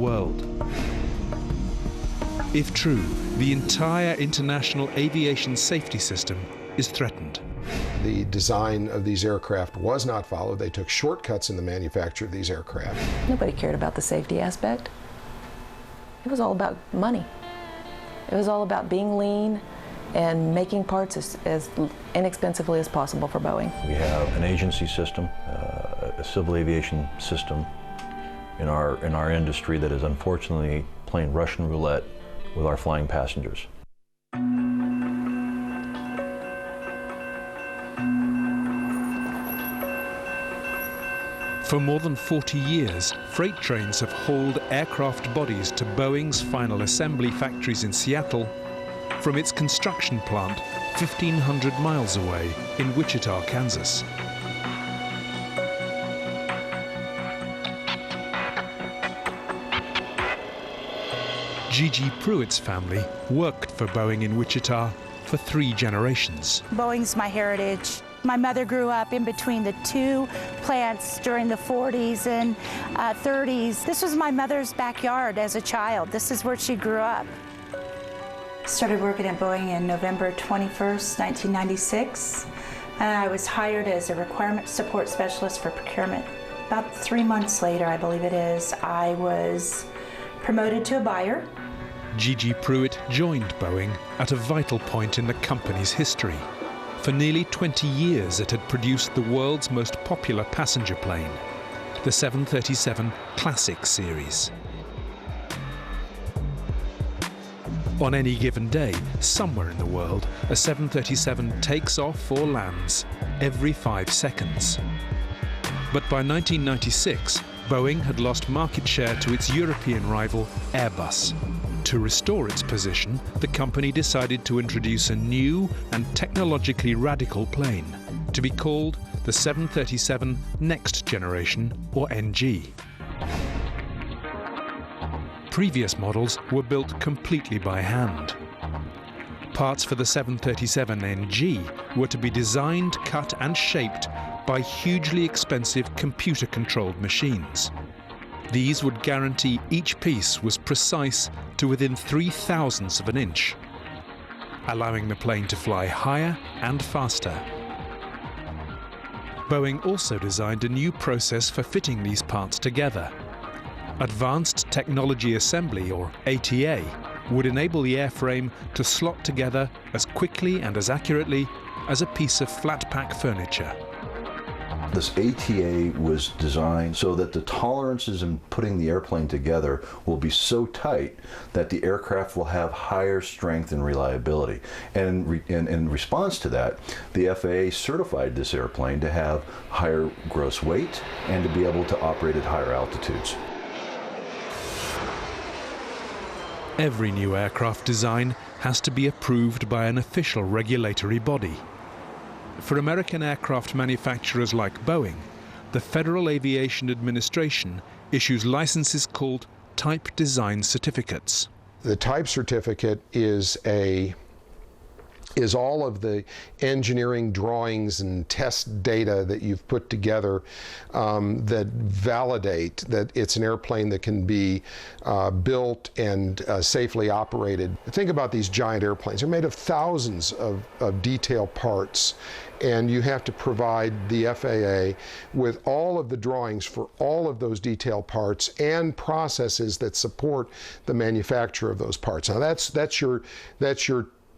world. If true, the entire international aviation safety system is threatened. The design of these aircraft was not followed. They took shortcuts in the manufacture of these aircraft. Nobody cared about the safety aspect. It was all about money. It was all about being lean and making parts as inexpensively as possible for Boeing. We have an agency system, a civil aviation system in our industry that is unfortunately playing Russian roulette with our flying passengers. For more than 40 years, freight trains have hauled aircraft bodies to Boeing's final assembly factories in Seattle from its construction plant 1,500 miles away in Wichita, Kansas. Gigi Pruitt's family worked for Boeing in Wichita for 3 generations. Boeing's my heritage. My mother grew up in between the 2 plants during the 40s and 30s. This was my mother's backyard as a child. This is where she grew up. Started working at Boeing in November 21st, 1996. And I was hired as a requirement support specialist for procurement. About 3 months later, I believe it is, I was promoted to a buyer. Gigi Pruitt joined Boeing at a vital point in the company's history. For nearly 20 years, it had produced the world's most popular passenger plane, the 737 Classic series. On any given day, somewhere in the world, a 737 takes off or lands every 5 seconds. But by 1996, Boeing had lost market share to its European rival, Airbus. To restore its position, the company decided to introduce a new and technologically radical plane, to be called the 737 Next Generation, or NG. Previous models were built completely by hand. Parts for the 737 NG were to be designed, cut and shaped by hugely expensive computer-controlled machines. These would guarantee each piece was precise to within 0.003 of an inch, allowing the plane to fly higher and faster. Boeing also designed a new process for fitting these parts together. Advanced Technology Assembly, or ATA, would enable the airframe to slot together as quickly and as accurately as a piece of flat-pack furniture. This ATA was designed so that the tolerances in putting the airplane together will be so tight that the aircraft will have higher strength and reliability. And in response to that, the FAA certified this airplane to have higher gross weight and to be able to operate at higher altitudes. Every new aircraft design has to be approved by an official regulatory body. For American aircraft manufacturers like Boeing, the Federal Aviation Administration issues licenses called Type Design Certificates. The type certificate is all of the engineering drawings and test data that you've put together that validate that it's an airplane that can be built and safely operated. Think about these giant airplanes. They're made of thousands of detailed parts, and you have to provide the FAA with all of the drawings for all of those detailed parts and processes that support the manufacture of those parts. Now that's your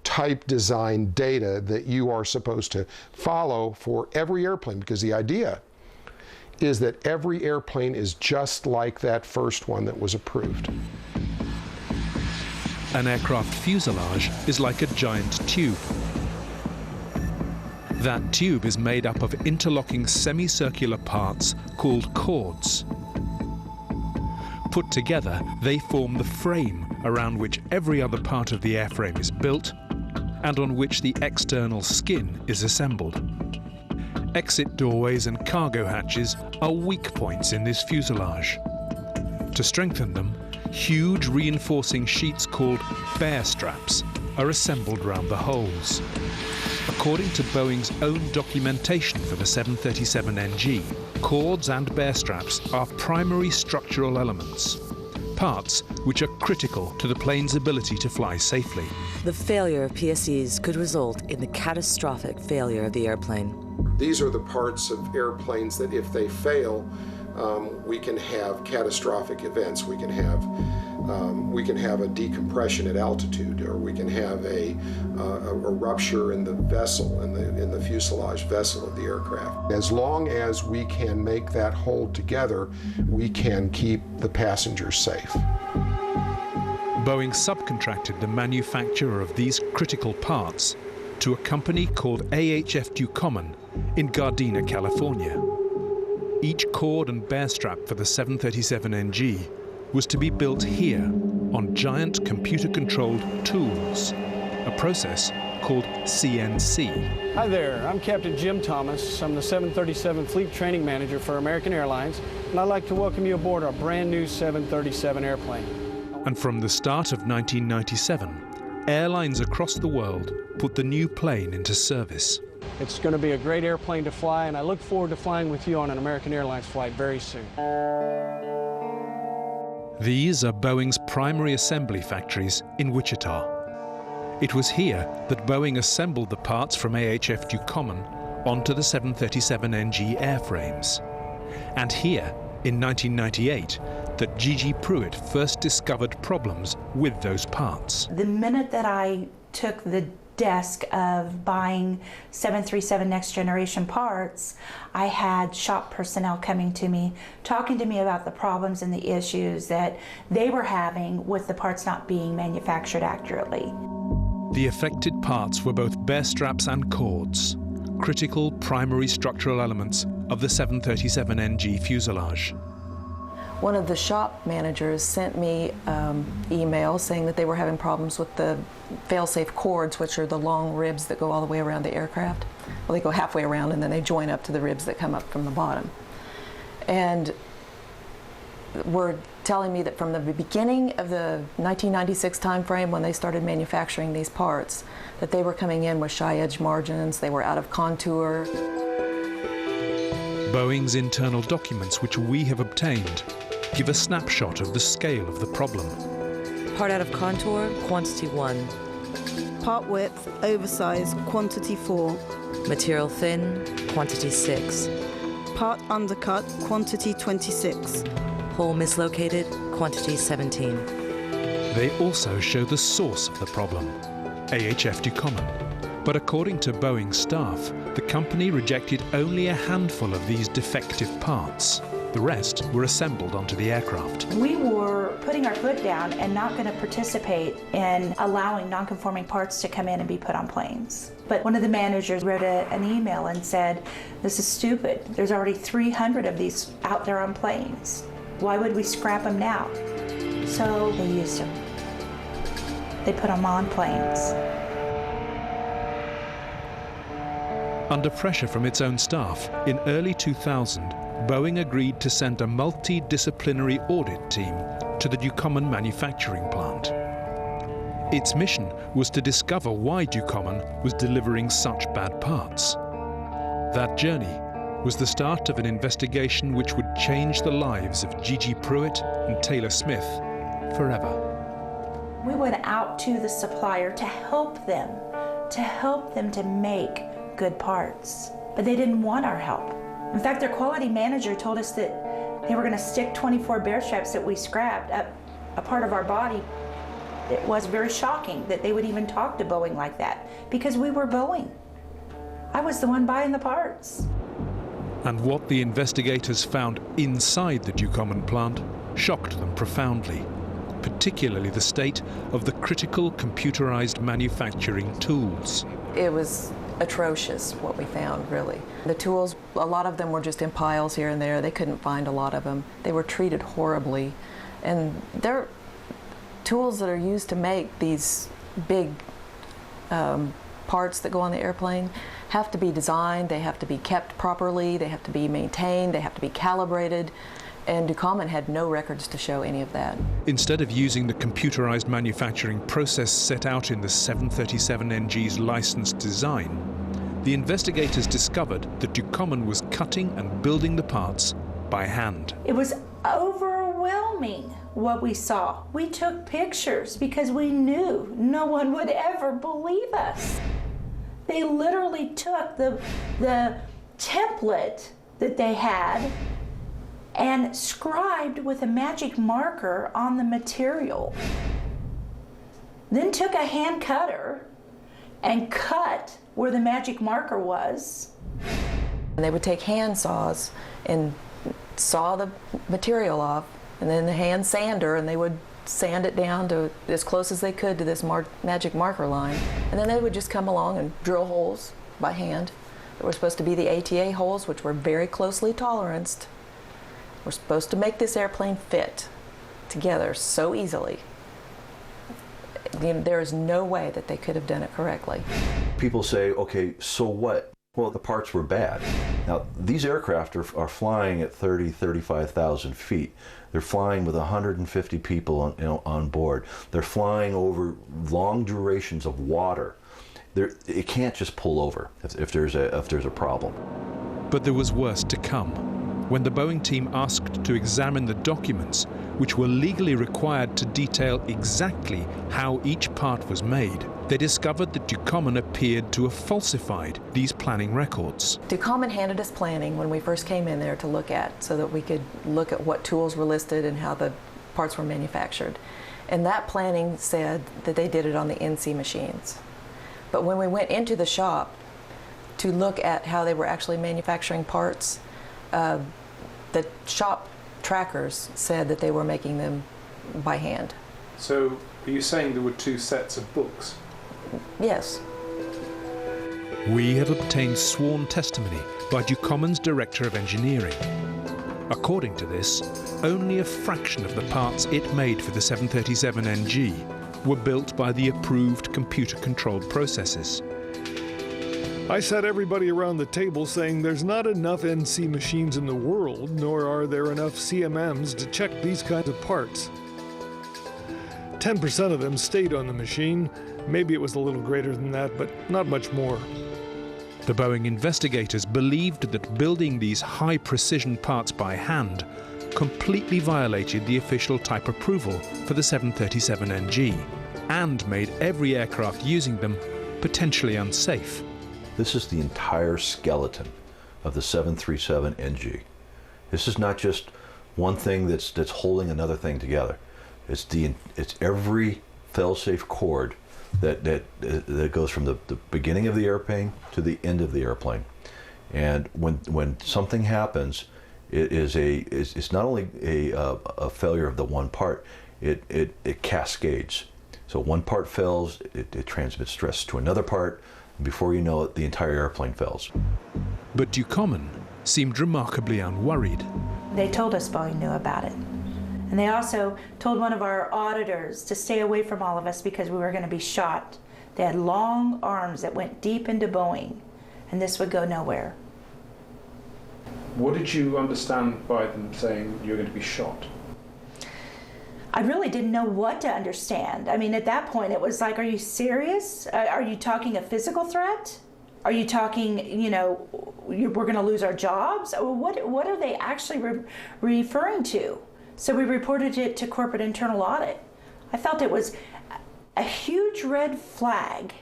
type design data that you are supposed to follow for every airplane, because the idea is that every airplane is just like that first one that was approved. An aircraft fuselage is like a giant tube. That tube is made up of interlocking semicircular parts called chords. Put together, they form the frame around which every other part of the airframe is built and on which the external skin is assembled. Exit doorways and cargo hatches are weak points in this fuselage. To strengthen them, huge reinforcing sheets called bear straps are assembled round the holes. According to Boeing's own documentation for the 737 NG, chords and bear straps are primary structural elements. parts which are critical to the plane's ability to fly safely. The failure of PSEs could result in the catastrophic failure of the airplane. These are the parts of airplanes that if they fail, we can have catastrophic events. We can have a decompression at altitude, or we can have a rupture in the vessel, in the fuselage vessel of the aircraft. As long as we can make that hold together, we can keep the passengers safe. Boeing subcontracted the manufacture of these critical parts to a company called AHF Ducommun in Gardena, California. Each cord and bear strap for the 737NG was to be built here on giant computer-controlled tools, a process called CNC. Hi there, I'm Captain Jim Thomas. I'm the 737 Fleet Training Manager for American Airlines, and I'd like to welcome you aboard our brand new 737 airplane. And from the start of 1997, airlines across the world put the new plane into service. It's going to be a great airplane to fly, and I look forward to flying with you on an American Airlines flight very soon. These are Boeing's primary assembly factories in Wichita. It was here that Boeing assembled the parts from AHF Ducommun onto the 737NG airframes. And here, in 1998, that Gigi Pruitt first discovered problems with those parts. The minute that I took the desk of buying 737 next generation parts, I had shop personnel coming to me, talking to me about the problems and the issues that they were having with the parts not being manufactured accurately. The affected parts were both bear straps and cords, critical primary structural elements of the 737NG fuselage. One of the shop managers sent me email saying that they were having problems with the fail-safe cords, which are the long ribs that go all the way around the aircraft. Well, they go halfway around and then they join up to the ribs that come up from the bottom. And were telling me that from the beginning of the 1996 timeframe, when they started manufacturing these parts, that they were coming in with shy edge margins, they were out of contour. Boeing's internal documents, which we have obtained, give a snapshot of the scale of the problem. Part out of contour, quantity 1. Part width, oversize, quantity 4. Material thin, quantity 6. Part undercut, quantity 26. Hole mislocated, quantity 17. They also show the source of the problem, AHF Ducommun. But according to Boeing staff, the company rejected only a handful of these defective parts. The rest were assembled onto the aircraft. We were putting our foot down and not going to participate in allowing non-conforming parts to come in and be put on planes. But one of the managers wrote an email and said, "This is stupid. There's already 300 of these out there on planes. Why would we scrap them now?" So they used them. They put them on planes. Under pressure from its own staff, in early 2000, Boeing agreed to send a multidisciplinary audit team to the Ducommun manufacturing plant. Its mission was to discover why Ducommun was delivering such bad parts. That journey was the start of an investigation which would change the lives of Gigi Pruitt and Taylor Smith forever. We went out to the supplier to help them to make good parts, but they didn't want our help. In fact, their quality manager told us that they were going to stick 24 bear straps that we scrapped up a part of our body. It was very shocking that they would even talk to Boeing like that, because we were Boeing. I was the one buying the parts. And what the investigators found inside the Ducommun plant shocked them profoundly, particularly the state of the critical computerized manufacturing tools. It was atrocious what we found, really. The tools, a lot of them were just in piles here and there. They couldn't find a lot of them. They were treated horribly. And they're tools that are used to make these big parts that go on the airplane have to be designed, they have to be kept properly, they have to be maintained, they have to be calibrated. And Ducommun had no records to show any of that. Instead of using the computerized manufacturing process set out in the 737NG's licensed design, the investigators discovered that Ducommun was cutting and building the parts by hand. It was overwhelming. filming what we saw. We took pictures because we knew no one would ever believe us. They literally took the template that they had and scribed with a magic marker on the material. Then took a hand cutter and cut where the magic marker was. And they would take hand saws and saw the material off, and then the hand sander, and they would sand it down to as close as they could to this magic marker line. And then they would just come along and drill holes by hand. They were supposed to be the ATA holes, which were very closely toleranced. We're supposed to make this airplane fit together so easily. There is no way that they could have done it correctly. People say, okay, so what? Well, the parts were bad. Now, these aircraft are flying at 35,000 feet. They're flying with 150 people on board. They're flying over long durations of water. It can't just pull over if there's a problem. But there was worse to come. When the Boeing team asked to examine the documents, which were legally required to detail exactly how each part was made, they discovered that Ducommun appeared to have falsified these planning records. Ducommun handed us planning when we first came in there to look at, so that we could look at what tools were listed and how the parts were manufactured. And that planning said that they did it on the NC machines. But when we went into the shop to look at how they were actually manufacturing parts, the shop trackers said that they were making them by hand. So, are you saying there were two sets of books? Yes. We have obtained sworn testimony by Ducommun's Director of Engineering. According to this, only a fraction of the parts it made for the 737NG were built by the approved computer-controlled processes. I sat everybody around the table saying there's not enough NC machines in the world, nor are there enough CMMs to check these kinds of parts. 10% of them stayed on the machine. Maybe it was a little greater than that, but not much more. The Boeing investigators believed that building these high-precision parts by hand completely violated the official type approval for the 737NG and made every aircraft using them potentially unsafe. This is the entire skeleton of the 737NG. This is not just one thing that's holding another thing together. It's every fail-safe cord that goes from the beginning of the airplane to the end of the airplane. And when something happens, it's not only a failure of the one part, it cascades. So one part fails, it transmits stress to another part. Before you know it, the entire airplane fails. But Ducommun seemed remarkably unworried. They told us Boeing knew about it. And they also told one of our auditors to stay away from all of us because we were going to be shot. They had long arms that went deep into Boeing, and this would go nowhere. What did you understand by them saying you're going to be shot? I really didn't know what to understand. I mean, at that point, it was like, are you serious? Are you talking a physical threat? Are you talking, we're going to lose our jobs? What are they actually referring to? So we reported it to corporate internal audit. I felt it was a huge red flag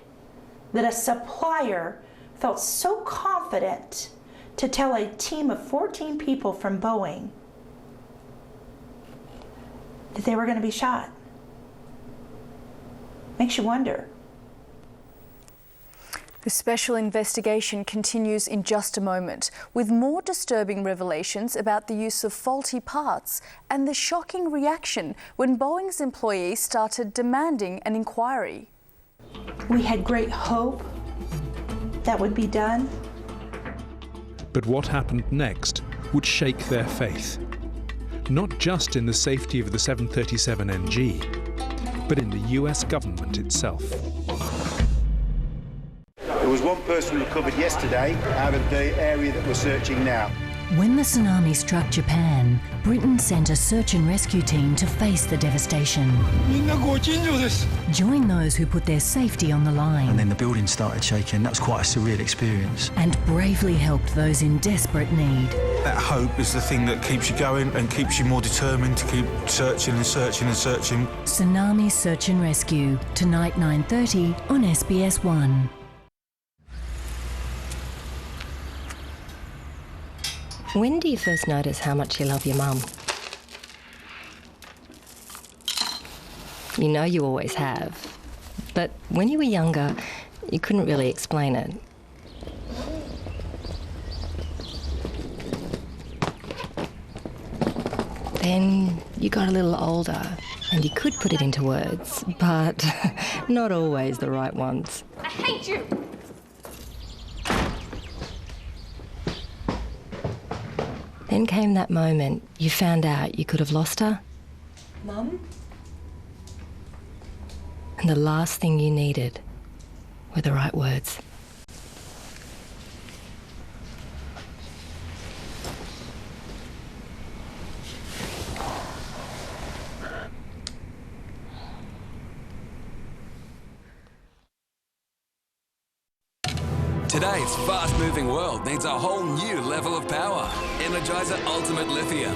that a supplier felt so confident to tell a team of 14 people from Boeing that they were going to be shot. Makes you wonder. The special investigation continues in just a moment, with more disturbing revelations about the use of faulty parts and the shocking reaction when Boeing's employees started demanding an inquiry. We had great hope that would be done. But what happened next would shake their faith. Not just in the safety of the 737NG, but in the US government itself. There was one person recovered yesterday out of the area that we're searching now. When the tsunami struck Japan, Britain sent a search and rescue team to face the devastation. Join those who put their safety on the line. And then the building started shaking. That was quite a surreal experience. And bravely helped those in desperate need. That hope is the thing that keeps you going and keeps you more determined to keep searching and searching and searching. Tsunami Search and Rescue, tonight 9:30 on SBS 1. When do you first notice how much you love your mum? You know you always have, but when you were younger, you couldn't really explain it. Then you got a little older and you could put it into words, but not always the right ones. I hate you! Then came that moment you found out you could have lost her. Mum? And the last thing you needed were the right words. Today's fast-moving world needs a whole new level of power. Energizer Ultimate Lithium.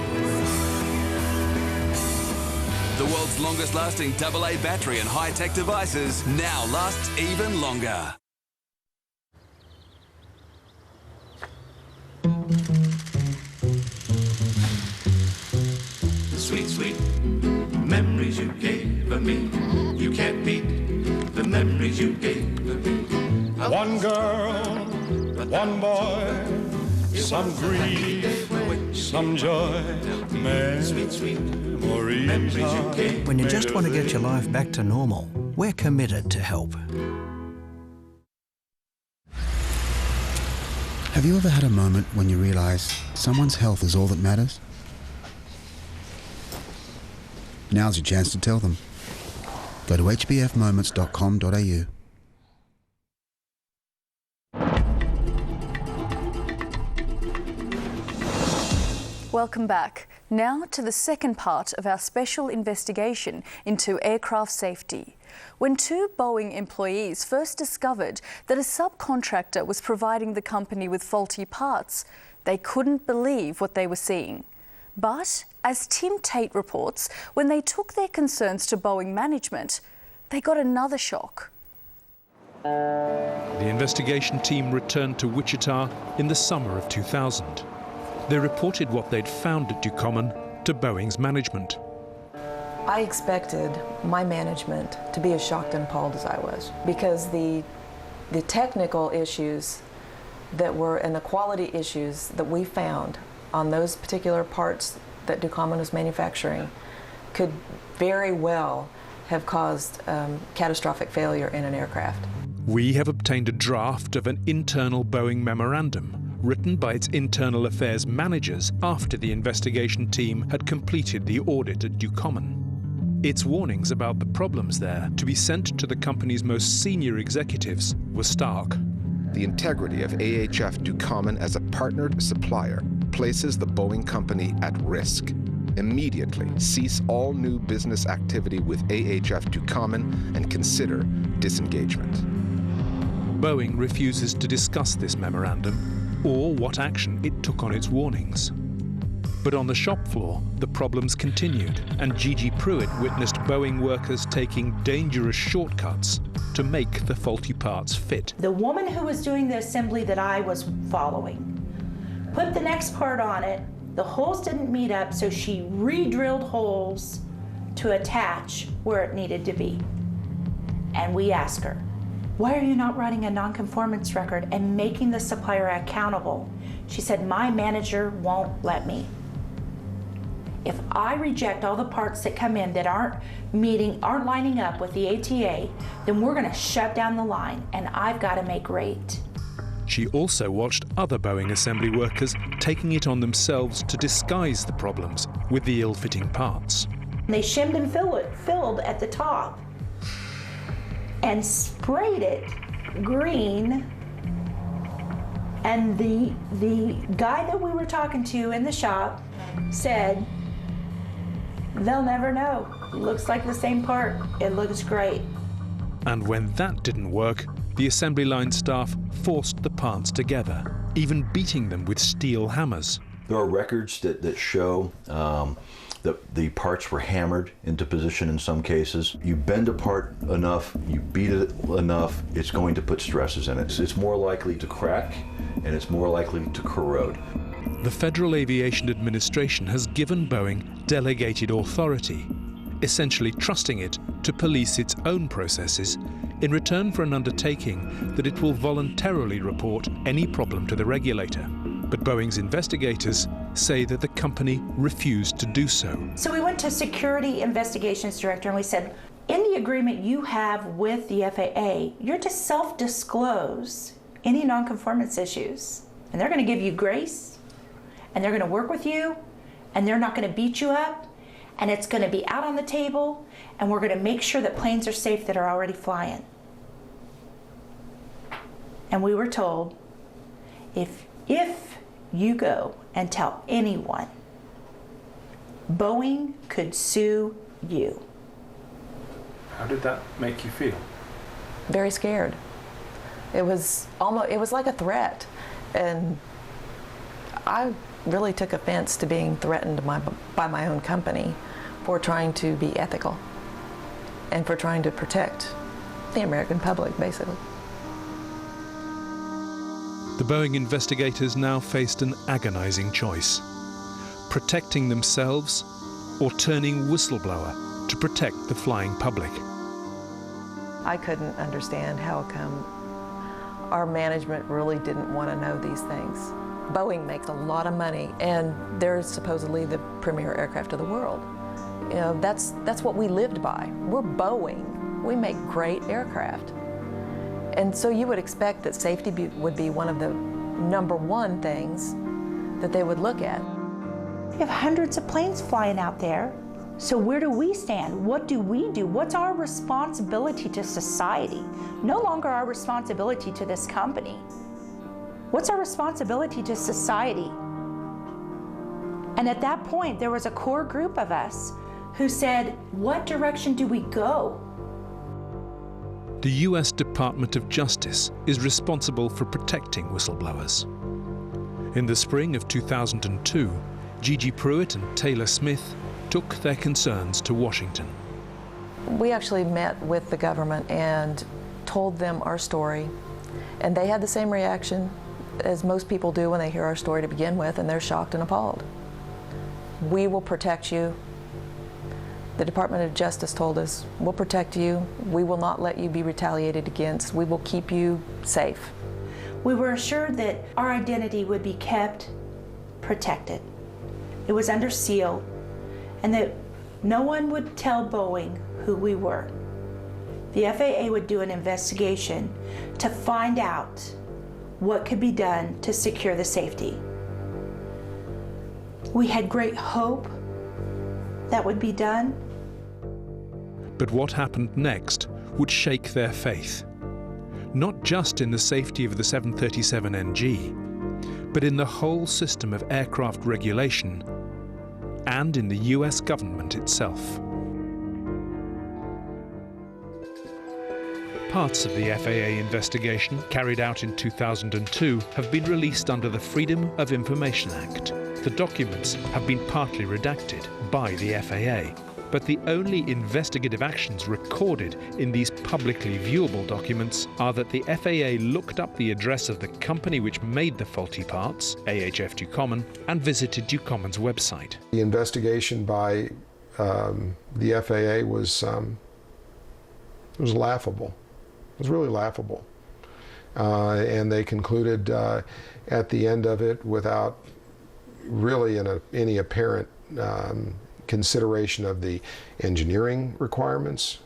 The world's longest-lasting AA battery and high-tech devices now lasts even longer. Sweet, sweet memories you gave me. You can't beat the memories you gave me. One girl, one boy, some grief, some joy, memories. When you just want to get your life back to normal, we're committed to help. Have you ever had a moment when you realise someone's health is all that matters? Now's your chance to tell them. Go to hbfmoments.com.au. Welcome back. Now to the second part of our special investigation into aircraft safety. When two Boeing employees first discovered that a subcontractor was providing the company with faulty parts, they couldn't believe what they were seeing. But, as Tim Tate reports, when they took their concerns to Boeing management, they got another shock. The investigation team returned to Wichita in the summer of 2000. They reported what they'd found at Ducommun to Boeing's management. I expected my management to be as shocked and appalled as I was, because the technical issues that were and the quality issues that we found on those particular parts that Ducommun was manufacturing could very well have caused catastrophic failure in an aircraft. We have obtained a draft of an internal Boeing memorandum written by its internal affairs managers after the investigation team had completed the audit at Ducommun. Its warnings about the problems there to be sent to the company's most senior executives were stark. The integrity of AHF Ducommun as a partnered supplier places the Boeing company at risk. Immediately cease all new business activity with AHF Ducommun and consider disengagement. Boeing refuses to discuss this memorandum or what action it took on its warnings. But on the shop floor, the problems continued, and Gigi Pruitt witnessed Boeing workers taking dangerous shortcuts to make the faulty parts fit. The woman who was doing the assembly that I was following put the next part on it. The holes didn't meet up, so she re-drilled holes to attach where it needed to be. And we asked her, why are you not writing a non-conformance record and making the supplier accountable? She said, my manager won't let me. If I reject all the parts that come in that aren't lining up with the ATA, then we're gonna shut down the line, and I've gotta make rate. She also watched other Boeing assembly workers taking it on themselves to disguise the problems with the ill-fitting parts. They shimmed and filled at the top and sprayed it green And the guy that we were talking to in the shop said, they'll never know. Looks like the same part. It looks great. And when that didn't work, the assembly line staff forced the parts together, even beating them with steel hammers. There are records that show that the parts were hammered into position in some cases. You bend a part enough, you beat it enough, it's going to put stresses in it. It's more likely to crack, and it's more likely to corrode. The Federal Aviation Administration has given Boeing delegated authority, essentially trusting it to police its own processes in return for an undertaking that it will voluntarily report any problem to the regulator. But Boeing's investigators say that the company refused to do so. So we went to Security Investigations Director and we said, in the agreement you have with the FAA, you're to self-disclose any non-conformance issues. And they're going to give you grace, and they're going to work with you, and they're not going to beat you up, and it's going to be out on the table, and we're going to make sure that planes are safe that are already flying. And we were told, if you go and tell anyone, Boeing could sue you. How did that make you feel? Very scared. It was like a threat. And I really took offense to being threatened by my own company for trying to be ethical and for trying to protect the American public, basically. The Boeing investigators now faced an agonizing choice: protecting themselves or turning whistleblower to protect the flying public. I couldn't understand how come our management really didn't want to know these things. Boeing makes a lot of money, and they're supposedly the premier aircraft of the world. You know, that's what we lived by. We're Boeing. We make great aircraft. And so you would expect that safety would be one of the #1 things that they would look at. We have hundreds of planes flying out there. So where do we stand? What do we do? What's our responsibility to society? No longer our responsibility to this company. What's our responsibility to society? And at that point, there was a core group of us who said, what direction do we go? The US Department of Justice is responsible for protecting whistleblowers. In the spring of 2002, Gigi Pruitt and Taylor Smith took their concerns to Washington. We actually met with the government and told them our story, and they had the same reaction as most people do when they hear our story to begin with, and they're shocked and appalled. We will protect you. The Department of Justice told us, we'll protect you. We will not let you be retaliated against. We will keep you safe. We were assured that our identity would be kept protected. It was under seal, and that no one would tell Boeing who we were. The FAA would do an investigation to find out what could be done to secure the safety. We had great hope that would be done. But what happened next would shake their faith, not just in the safety of the 737NG, but in the whole system of aircraft regulation and in the US government itself. Parts of the FAA investigation carried out in 2002 have been released under the Freedom of Information Act. The documents have been partly redacted by the FAA, but the only investigative actions recorded in these publicly viewable documents are that the FAA looked up the address of the company which made the faulty parts, AHF Ducommun, and visited Ducommun's website. The investigation by the FAA was laughable. It was really laughable. And they concluded at the end of it, without really any apparent consideration of the engineering requirements,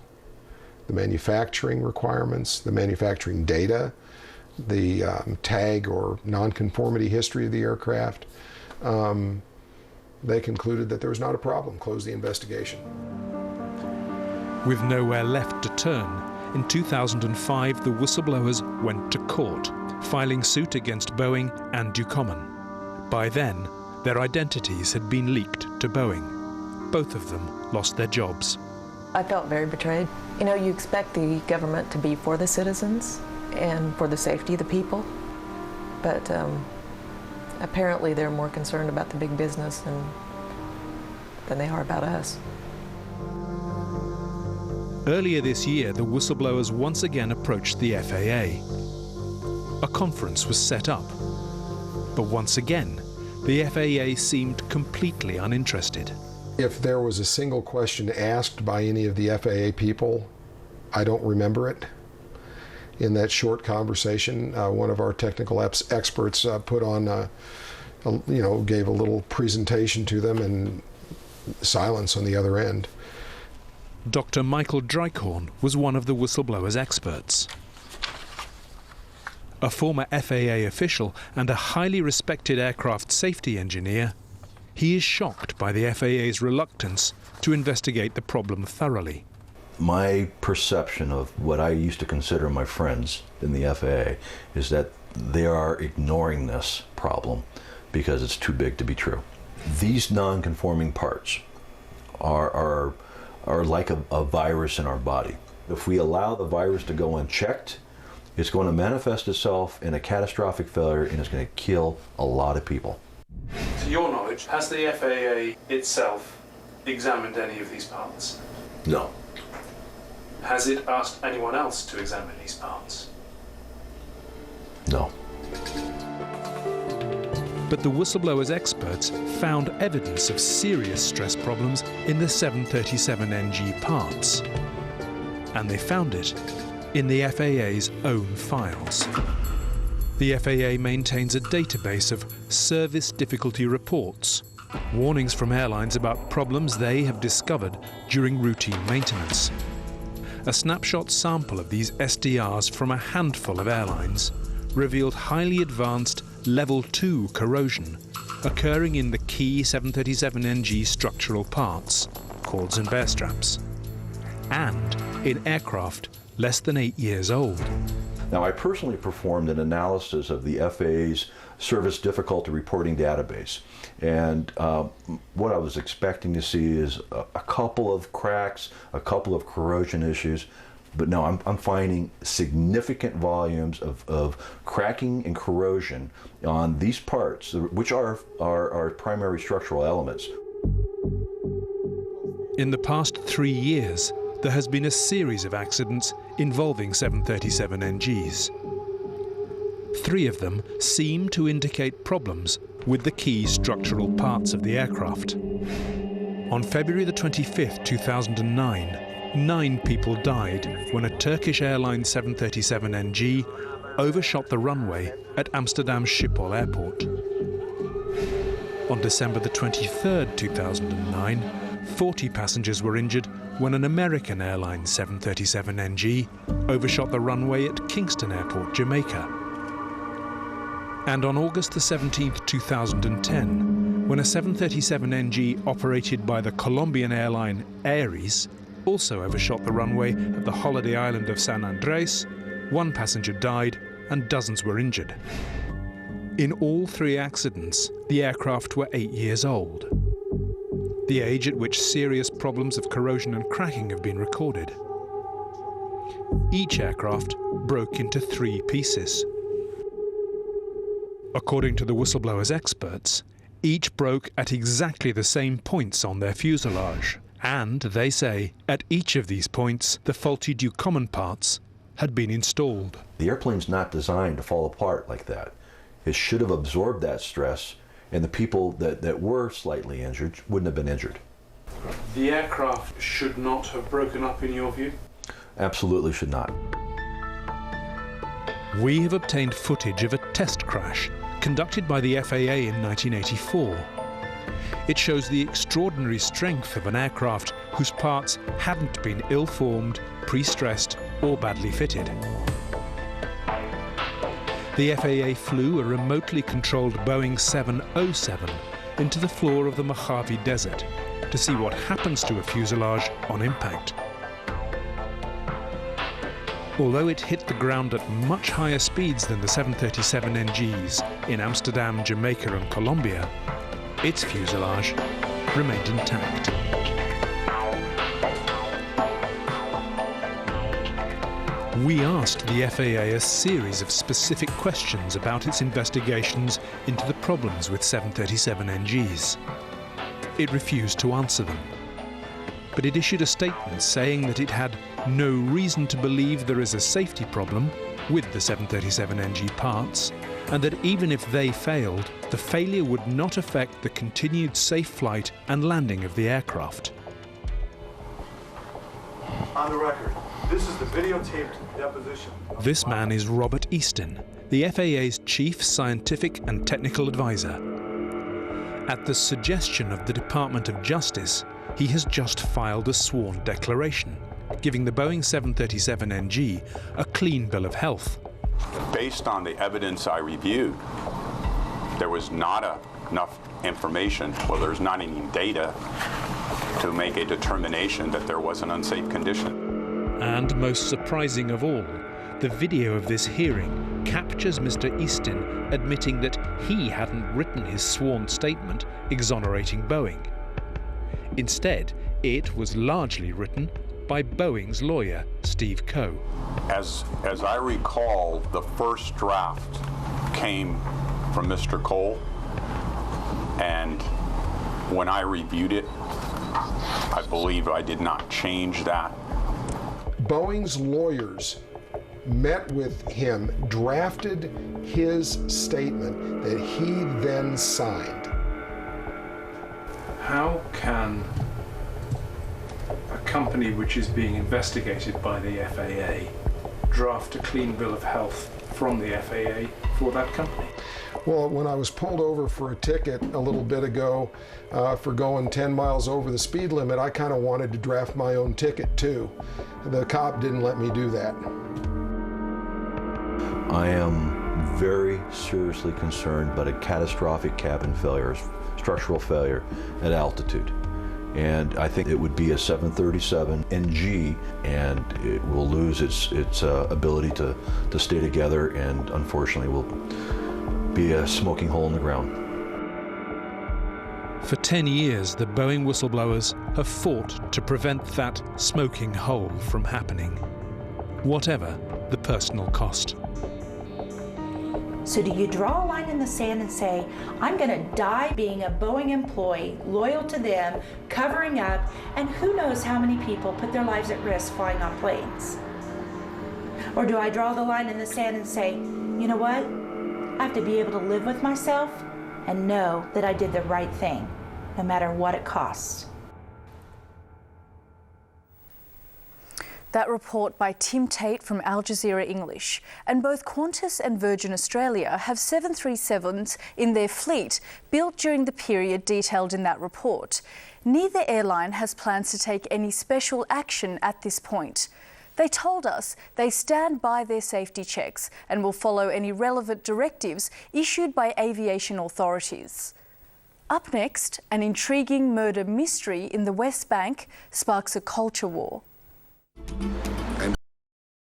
the manufacturing requirements, the manufacturing data, the tag or nonconformity history of the aircraft, they concluded that there was not a problem, closed the investigation. With nowhere left to turn, in 2005 the whistleblowers went to court, filing suit against Boeing and Ducommun. By then, their identities had been leaked to Boeing. Both of them lost their jobs. I felt very betrayed. You know, you expect the government to be for the citizens and for the safety of the people, but apparently they're more concerned about the big business than they are about us. Earlier this year, the whistleblowers once again approached the FAA. A conference was set up, but once again, the FAA seemed completely uninterested. If there was a single question asked by any of the FAA people, I don't remember it. In that short conversation, one of our technical experts put on, gave a little presentation to them, and silence on the other end. Dr. Michael Drykhorn was one of the whistleblowers' experts. A former FAA official and a highly respected aircraft safety engineer, he is shocked by the FAA's reluctance to investigate the problem thoroughly. My perception of what I used to consider my friends in the FAA is that they are ignoring this problem because it's too big to be true. These non-conforming parts are like a virus in our body. If we allow the virus to go unchecked, it's going to manifest itself in a catastrophic failure, and it's going to kill a lot of people. To your knowledge, has the FAA itself examined any of these parts? No. Has it asked anyone else to examine these parts? No. But the whistleblowers' experts found evidence of serious stress problems in the 737NG parts. And they found it in the FAA's own files. The FAA maintains a database of service difficulty reports, warnings from airlines about problems they have discovered during routine maintenance. A snapshot sample of these SDRs from a handful of airlines revealed highly advanced Level 2 corrosion occurring in the key 737NG structural parts, cords and bear straps, and in aircraft less than 8 years old. Now, I personally performed an analysis of the FAA's service difficulty reporting database, and what I was expecting to see is a couple of cracks, a couple of corrosion issues, but no, I'm finding significant volumes of cracking and corrosion on these parts, which are our primary structural elements. In the past 3 years, there has been a series of accidents involving 737NGs. 3 of them seem to indicate problems with the key structural parts of the aircraft. On February the 25th, 2009, 9 people died when a Turkish Airlines 737NG overshot the runway at Amsterdam Schiphol Airport. On December the 23rd, 2009, 40 passengers were injured when an American Airlines 737NG overshot the runway at Kingston Airport, Jamaica. And on August the 17th, 2010, when a 737NG operated by the Colombian airline Aries also overshot the runway at the holiday island of San Andres, 1 passenger died and dozens were injured. In all 3 accidents, the aircraft were 8 years old, the age at which serious problems of corrosion and cracking have been recorded. Each aircraft broke into 3 pieces. According to the whistleblowers' experts, each broke at exactly the same points on their fuselage. And, they say, at each of these points, the faulty Ducommun parts had been installed. The airplane's not designed to fall apart like that. It should have absorbed that stress, and the people that were slightly injured wouldn't have been injured. The aircraft should not have broken up, in your view? Absolutely should not. We have obtained footage of a test crash conducted by the FAA in 1984. It shows the extraordinary strength of an aircraft whose parts hadn't been ill-formed, pre-stressed, or badly fitted. The FAA flew a remotely controlled Boeing 707 into the floor of the Mojave Desert to see what happens to a fuselage on impact. Although it hit the ground at much higher speeds than the 737NGs in Amsterdam, Jamaica and Colombia, its fuselage remained intact. We asked the FAA a series of specific questions about its investigations into the problems with 737NGs. It refused to answer them, but it issued a statement saying that it had no reason to believe there is a safety problem with the 737NG parts, and that even if they failed, the failure would not affect the continued safe flight and landing of the aircraft. On the record, this is the videotaped deposition. This man is Robert Easton, the FAA's Chief Scientific and Technical Advisor. At the suggestion of the Department of Justice, he has just filed a sworn declaration, giving the Boeing 737NG a clean bill of health. Based on the evidence I reviewed, there was not enough information, well, there's not any data to make a determination that there was an unsafe condition. And most surprising of all, the video of this hearing captures Mr. Easton admitting that he hadn't written his sworn statement exonerating Boeing. Instead, it was largely written by Boeing's lawyer, Steve Coe. As I recall, the first draft came from Mr. Cole, and when I reviewed it, I believe I did not change that. Boeing's lawyers met with him, drafted his statement that he then signed. How can a company which is being investigated by the FAA draft a clean bill of health from the FAA for that company? Well, when I was pulled over for a ticket a little bit ago for going 10 miles over the speed limit, I kind of wanted to draft my own ticket too. The cop didn't let me do that. I am very seriously concerned about a catastrophic cabin failure, structural failure at altitude. And I think it would be a 737NG, and it will lose its ability to stay together, and unfortunately will be a smoking hole in the ground. For 10 years, the Boeing whistleblowers have fought to prevent that smoking hole from happening, whatever the personal cost. So do you draw a line in the sand and say, I'm going to die being a Boeing employee, loyal to them, covering up, and who knows how many people put their lives at risk flying on planes? Or do I draw the line in the sand and say, you know what? I have to be able to live with myself and know that I did the right thing, no matter what it costs. That report by Tim Tate from Al Jazeera English. And both Qantas and Virgin Australia have 737s in their fleet built during the period detailed in that report. Neither airline has plans to take any special action at this point. They told us they stand by their safety checks and will follow any relevant directives issued by aviation authorities. Up next, an intriguing murder mystery in the West Bank sparks a culture war.